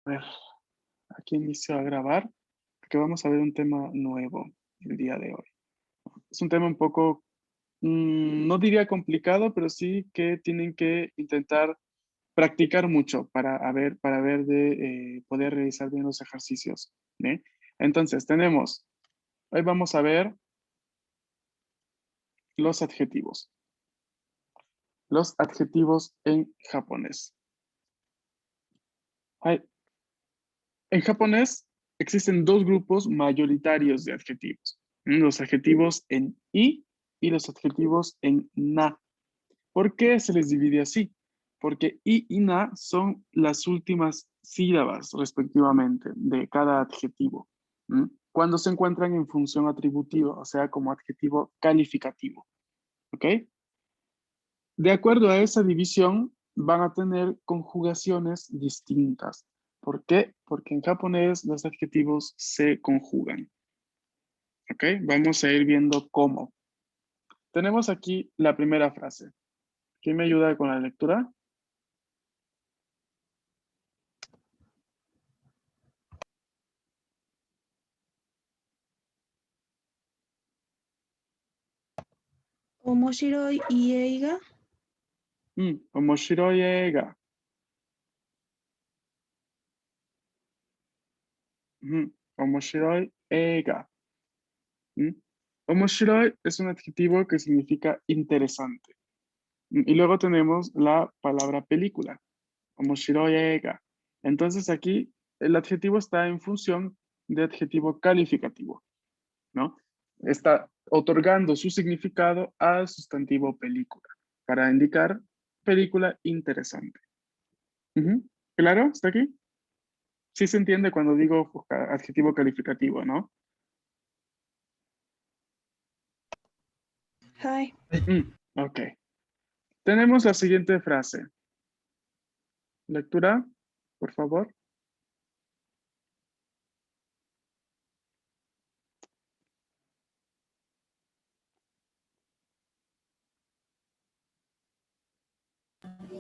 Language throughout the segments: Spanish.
ver, aquí inicio a grabar, porque vamos a ver un tema nuevo el día de hoy. Es un tema un poco, no diría complicado, pero sí que tienen que intentar practicar mucho para ver de poder realizar bien los ejercicios. ¿Bien? Entonces, hoy vamos a ver los adjetivos. Los adjetivos en japonés. Hay En japonés existen dos grupos mayoritarios de adjetivos. Los adjetivos en i y los adjetivos en na. ¿Por qué se les divide así? Porque i y na son las últimas sílabas, respectivamente, de cada adjetivo. Cuando se encuentran en función atributiva, o sea, como adjetivo calificativo. ¿Ok? De acuerdo a esa división, van a tener conjugaciones distintas. ¿Por qué? Porque en japonés los adjetivos se conjugan. ¿Ok? Vamos a ir viendo cómo. Tenemos aquí la primera frase. ¿Quién me ayuda con la lectura? Omoshiroi iei ga. Omoshiroi eiga. Omoshiroi eiga. Omoshiroi es un adjetivo que significa interesante. Y luego tenemos la palabra película. Omoshiroi eiga. Entonces aquí el adjetivo está en función de adjetivo calificativo, ¿no? Está otorgando su significado al sustantivo película para indicar película interesante. ¿Claro? ¿Está aquí? Sí se entiende cuando digo adjetivo calificativo, ¿no? Hi. Ok. Tenemos la siguiente frase. Lectura, por favor.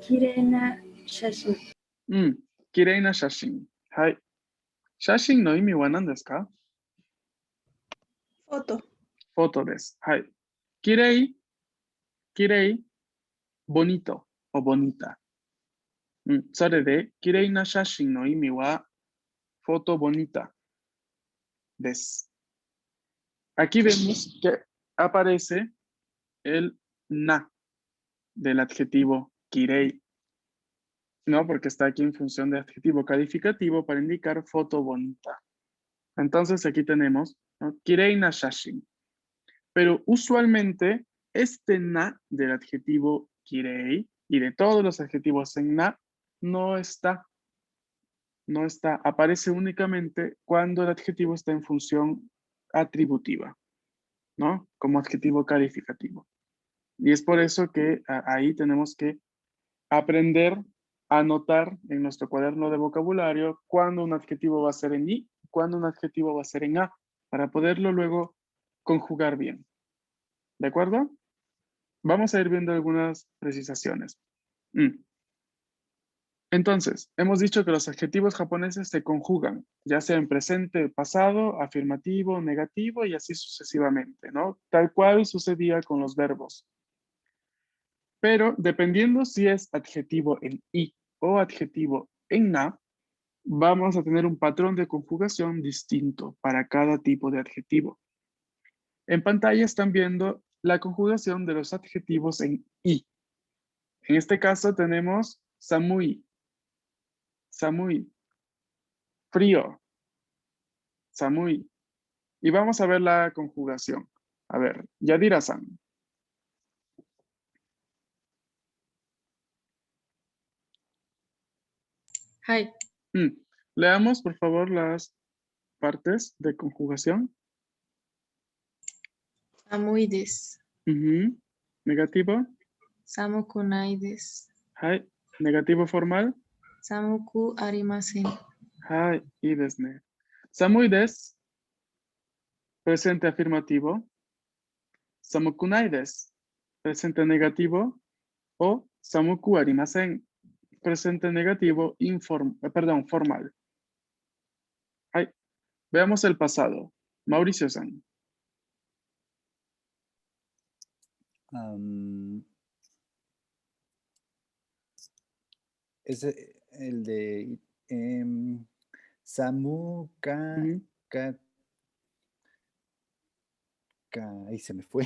Kirei na shashin. Kirei na shashin. Hai. Shashin no imi wa nan desu ka? Foto. Foto desu. Hai. Kirei, kirei, bonito o bonita. それで、綺麗な写真の意味は、foto bonita des. Aquí vemos que aparece el na del adjetivo kirei, ¿no? Porque está aquí en función de adjetivo calificativo para indicar foto bonita. Entonces aquí tenemos, ¿no? Kirei na shashin. Pero usualmente este na del adjetivo kirei y de todos los adjetivos en na no está. No está, aparece únicamente cuando el adjetivo está en función atributiva, ¿no? Como adjetivo calificativo. Y es por eso que ahí tenemos que aprender a anotar en nuestro cuaderno de vocabulario cuándo un adjetivo va a ser en i, cuándo un adjetivo va a ser en a, para poderlo luego conjugar bien. ¿De acuerdo? Vamos a ir viendo algunas precisaciones. Entonces, hemos dicho que los adjetivos japoneses se conjugan, ya sea en presente, pasado, afirmativo, negativo y así sucesivamente, ¿no? Tal cual sucedía con los verbos. Pero dependiendo si es adjetivo en i o adjetivo en na, vamos a tener un patrón de conjugación distinto para cada tipo de adjetivo. En pantalla están viendo la conjugación de los adjetivos en i. En este caso tenemos samui, samui, frío, samui. Y vamos a ver la conjugación. A ver, Yadira-san. Hi. Leamos, por favor, las partes de conjugación. Samui desu. Negativo. Samuku nai desu. Hai. Negativo formal. Samuku arimasen. Hai. Y desne. Samui desu. Presente afirmativo. Samukunai desu. Presente negativo. O samuku arimasen. Presente negativo, formal. Veamos el pasado. Mauricio-san. Es el de Samuka. Ujú. Ahí se me fue.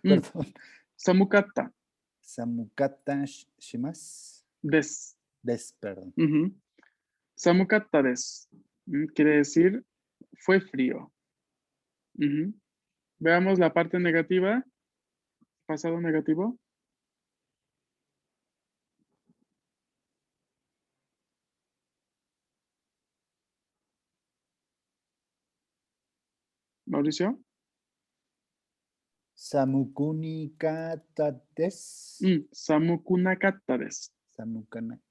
Mm. Perdón. Samukata. Samukata shimasu. Perdón. Ujú. Samukata des. Quiere decir, fue frío. Ujú. Veamos la parte negativa. Pasado negativo. Mauricio. Samukunikata desu. Samukunakata des.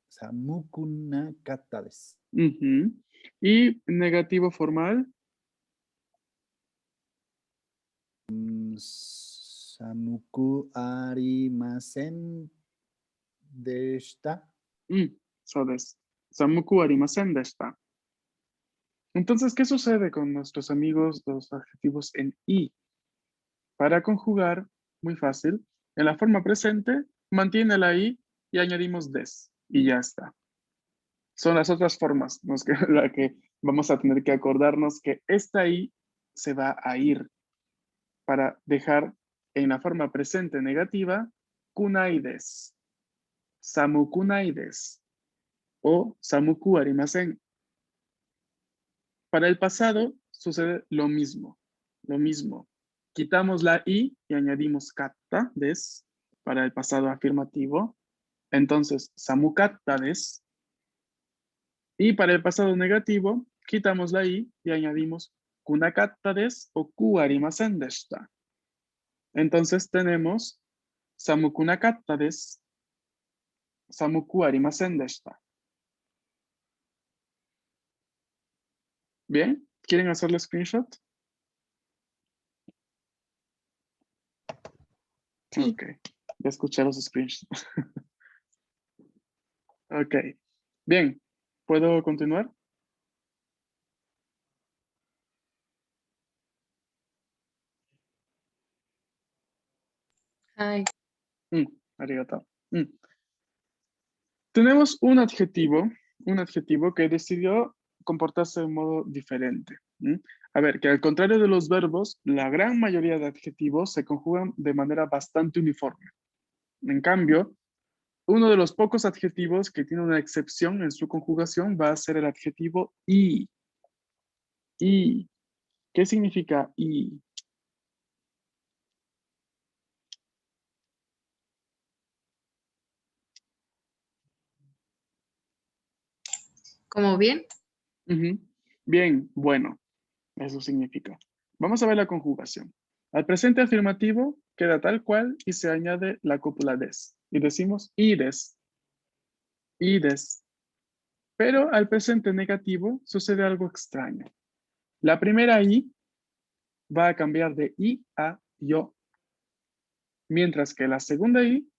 Samukunakata desu. Ujú. Y negativo formal. Samuku arimasen deshita. So des. Samuku arimasen deshita. Entonces, ¿qué sucede con nuestros amigos los adjetivos en i? Para conjugar, muy fácil, en la forma presente, mantiene la i y añadimos des. Y ya está. Son las otras formas la que vamos a tener que acordarnos que esta i se va a ir para dejar en la forma presente negativa kunaides, samukunaides o samuku arimasen. Para el pasado sucede lo mismo, lo mismo. Quitamos la i y añadimos katta des para el pasado afirmativo. Entonces, samukatta des. Y para el pasado negativo, quitamos la i y añadimos kunakatta des o ku arimasen deshita. Entonces tenemos samukunakatta des, samuku arimasen deshita. ¿Bien? ¿Quieren hacerle screenshot? Sí. Ok, ya escuché los screenshots. Ok, bien, ¿puedo continuar? Hi. Arigato. Tenemos un adjetivo que decidió comportarse de un modo diferente. A ver, que al contrario de los verbos, la gran mayoría de adjetivos se conjugan de manera bastante uniforme. En cambio, uno de los pocos adjetivos que tiene una excepción en su conjugación va a ser el adjetivo y. Y. ¿Qué significa y? ¿Cómo bien? Ujú. Bien, bueno, eso significa. Vamos a ver la conjugación. Al presente afirmativo queda tal cual y se añade la cópula des. Y decimos ides, ides. Pero al presente negativo sucede algo extraño. La primera i va a cambiar de i a yo, mientras que la segunda i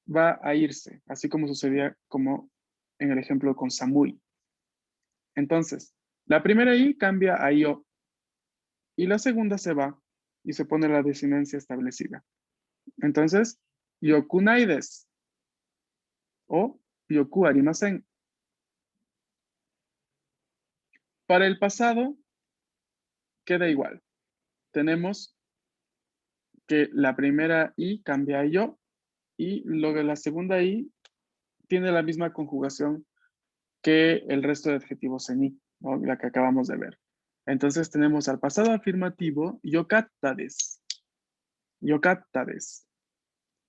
va a irse, así como sucedía como en el ejemplo con Samui. Entonces, la primera i cambia a yo y la segunda se va y se pone la desinencia establecida. Entonces, yokunaides o yoku arimasen. Para el pasado queda igual. Tenemos que la primera i cambia a yo y luego la segunda i tiene la misma conjugación que el resto de adjetivos en i, ¿no? La que acabamos de ver. Entonces tenemos al pasado afirmativo yokattades, yokattades.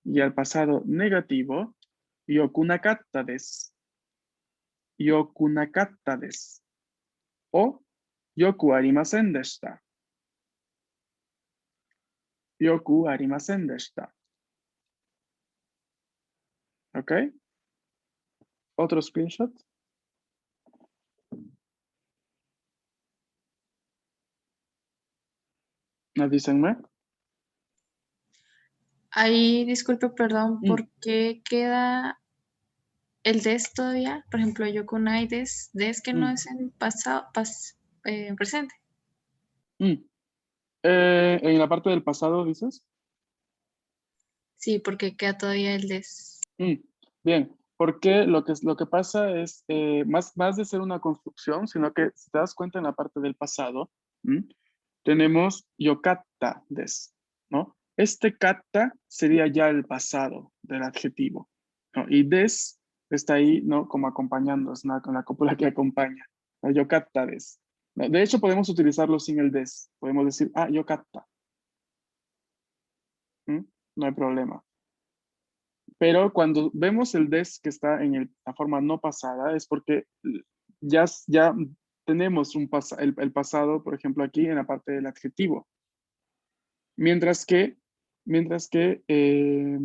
Y al pasado negativo yokunakattades, yokunakattades. O yoku arimasen deshita, yoku arimasen deshita. ¿Ok? Otro screenshot. Avísenme. Ahí, disculpe, perdón, Mm, ¿por qué queda el des todavía? Por ejemplo, yo con des que no mm. es en pasado, presente. En la parte del pasado, dices. Sí, porque queda todavía el des. Bien, porque lo que pasa es, más de ser una construcción, sino que si te das cuenta en la parte del pasado, tenemos yokatta des, ¿no? Este katta sería ya el pasado del adjetivo, ¿no? Y des está ahí, ¿no? Como acompañando, es con la cópula que acompaña, ¿no? Yokatta des. ¿No? De hecho, podemos utilizarlo sin el des. Podemos decir, ah, yokatta. No hay problema. Pero cuando vemos el des que está en la forma no pasada, es porque ya tenemos el pasado, por ejemplo, aquí en la parte del adjetivo. Mientras que,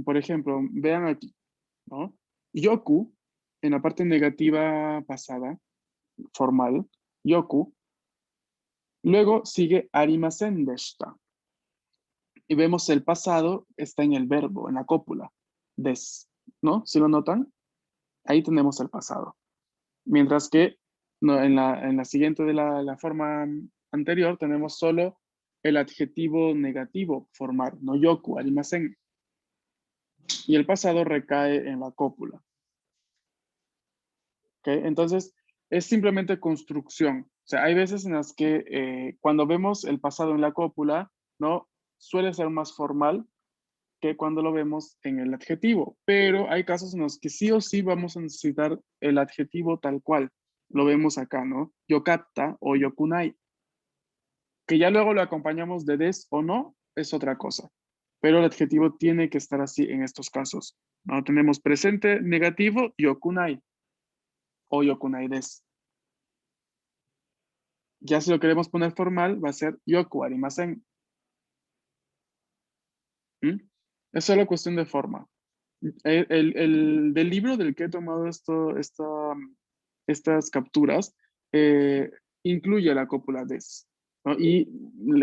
por ejemplo, vean aquí, ¿no? Yoku, en la parte negativa pasada, formal, yoku, luego sigue arimasen deshita. Y vemos el pasado está en el verbo, en la cópula, des, ¿no? ¿Sí lo notan? Ahí tenemos el pasado. Mientras que no, en la siguiente de la forma anterior tenemos solo el adjetivo negativo formal, no yoku, arimasen. Y el pasado recae en la cópula. ¿Okay? Entonces, es simplemente construcción. O sea, hay veces en las que cuando vemos el pasado en la cópula, ¿no? Suele ser más formal que cuando lo vemos en el adjetivo. Pero hay casos en los que sí o sí vamos a necesitar el adjetivo tal cual. Lo vemos acá, ¿no? Yokatta o yokunai. Que ya luego lo acompañamos de des o no, es otra cosa. Pero el adjetivo tiene que estar así en estos casos. ¿No? Tenemos presente negativo, yokunai o yokunai des. Ya si lo queremos poner formal, va a ser yoku arimasen. Es solo cuestión de forma. Del libro del que he tomado estas capturas, incluye la cópula des, ¿no? Y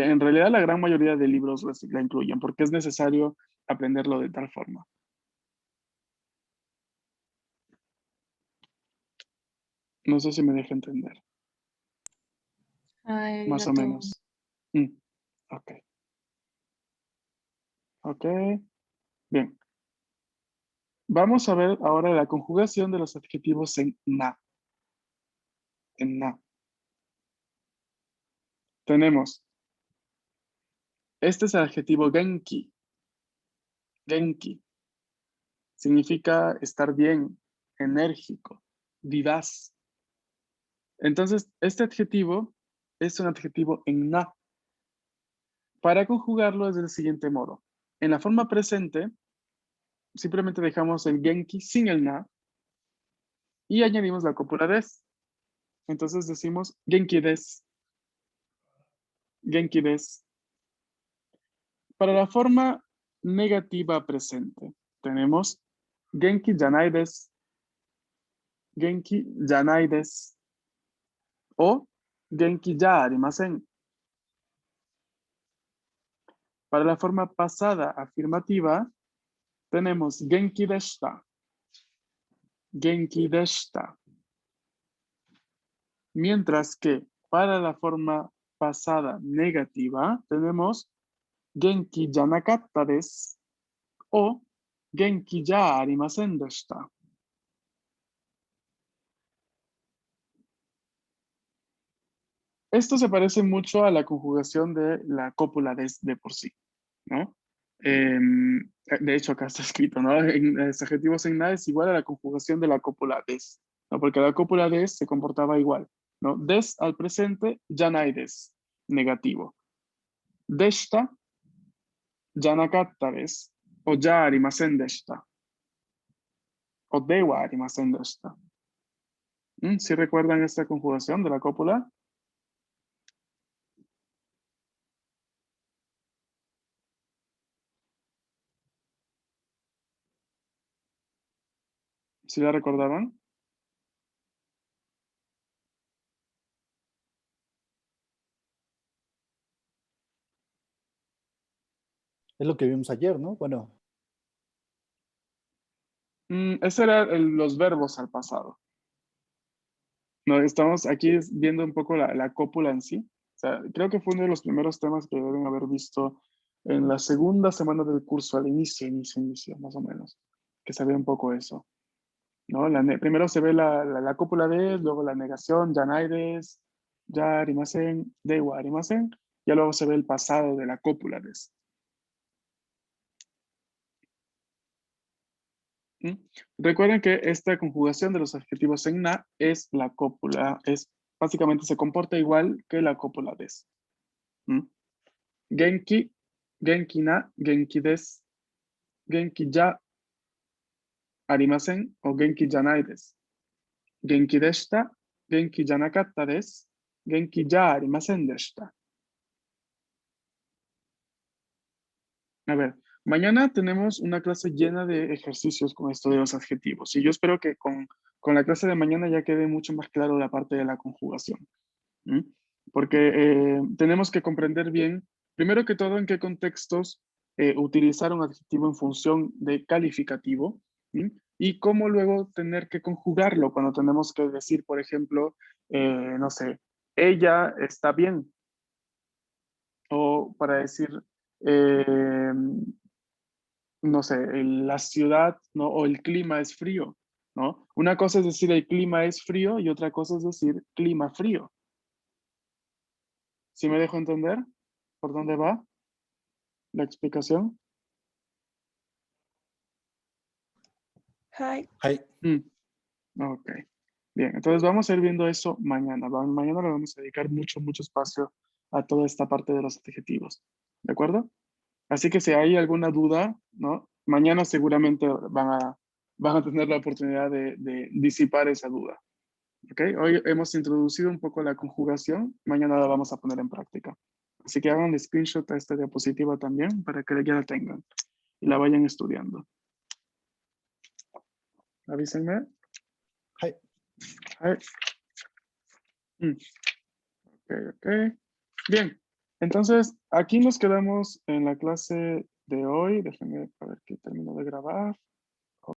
en realidad la gran mayoría de libros la incluyen porque es necesario aprenderlo de tal forma. No sé si me deja entender, más o Arigato. menos. Ok. Ok. Bien. Vamos a ver ahora la conjugación de los adjetivos en na. En na. Tenemos, este es el adjetivo genki. Genki significa estar bien, enérgico, vivaz. Entonces, este adjetivo es un adjetivo en na. Para conjugarlo es del siguiente modo. En la forma presente, simplemente dejamos el genki sin el na y añadimos la cópula des. Entonces decimos genki des. Genki des. Para la forma negativa presente, tenemos genki janai desu, genki janai desu, o genki ya arimasen. Para la forma pasada afirmativa, tenemos genki deshita, genki deshita. Mientras que para la forma pasada negativa, tenemos genki janakatta desu, o genki ya arimasen deshita. Esto se parece mucho a la conjugación de la cópula de por sí, ¿no? De hecho, acá está escrito, ¿no? En los adjetivos en na es igual a la conjugación de la cópula des, ¿no? Porque la cópula des se comportaba igual, ¿no? Des al presente, janai des, negativo. Deshita, janakatta des, o ya arimasen deshita, o dewa arimasen deshita. ¿Sí recuerdan esta conjugación de la cópula? ¿Sí la recordaban? Es lo que vimos ayer, ¿no? Bueno, Ese era los verbos al pasado. No, estamos aquí viendo un poco la cópula en sí. O sea, creo que fue uno de los primeros temas que deben haber visto en la segunda semana del curso, al inicio, más o menos, que se ve un poco eso, ¿no? Primero se ve la cópula de, luego la negación, ya naides, ya arimasen, dewa arimasen, ya luego se ve el pasado de la cópula de. ¿Mm? Recuerden que esta conjugación de los adjetivos en na es la cópula, básicamente se comporta igual que la cópula des. ¿Mm? Genki, genki na, genki des, genki ya arimasen o genki janai desu. Genki deshita, genki janakatta desu, genki ya arimasen deshita. A ver, mañana tenemos una clase llena de ejercicios con esto de los adjetivos y yo espero que con la clase de mañana ya quede mucho más claro la parte de la conjugación. ¿Mm? Porque tenemos que comprender bien, primero que todo, en qué contextos utilizar un adjetivo en función de calificativo. ¿Mm? Y cómo luego tener que conjugarlo cuando tenemos que decir, por ejemplo, no sé, ella está bien. O para decir, eh, no sé, la ciudad, ¿no? O el clima es frío, ¿no? Una cosa es decir el clima es frío y otra cosa es decir clima frío. ¿Sí me dejo entender por dónde va la explicación? Hi. Hi. Ok. Bien, entonces vamos a ir viendo eso mañana. Mañana le vamos a dedicar mucho espacio a toda esta parte de los adjetivos. ¿De acuerdo? Así que si hay alguna duda, ¿no? Mañana seguramente van a tener la oportunidad de disipar esa duda. ¿Ok? Hoy hemos introducido un poco la conjugación, mañana la vamos a poner en práctica. Así que hagan el screenshot a esta diapositiva también para que ya la tengan y la vayan estudiando. Avísenme. Hi. Hi. Ok. Bien, entonces aquí nos quedamos en la clase de hoy. Déjenme a ver que termino de grabar.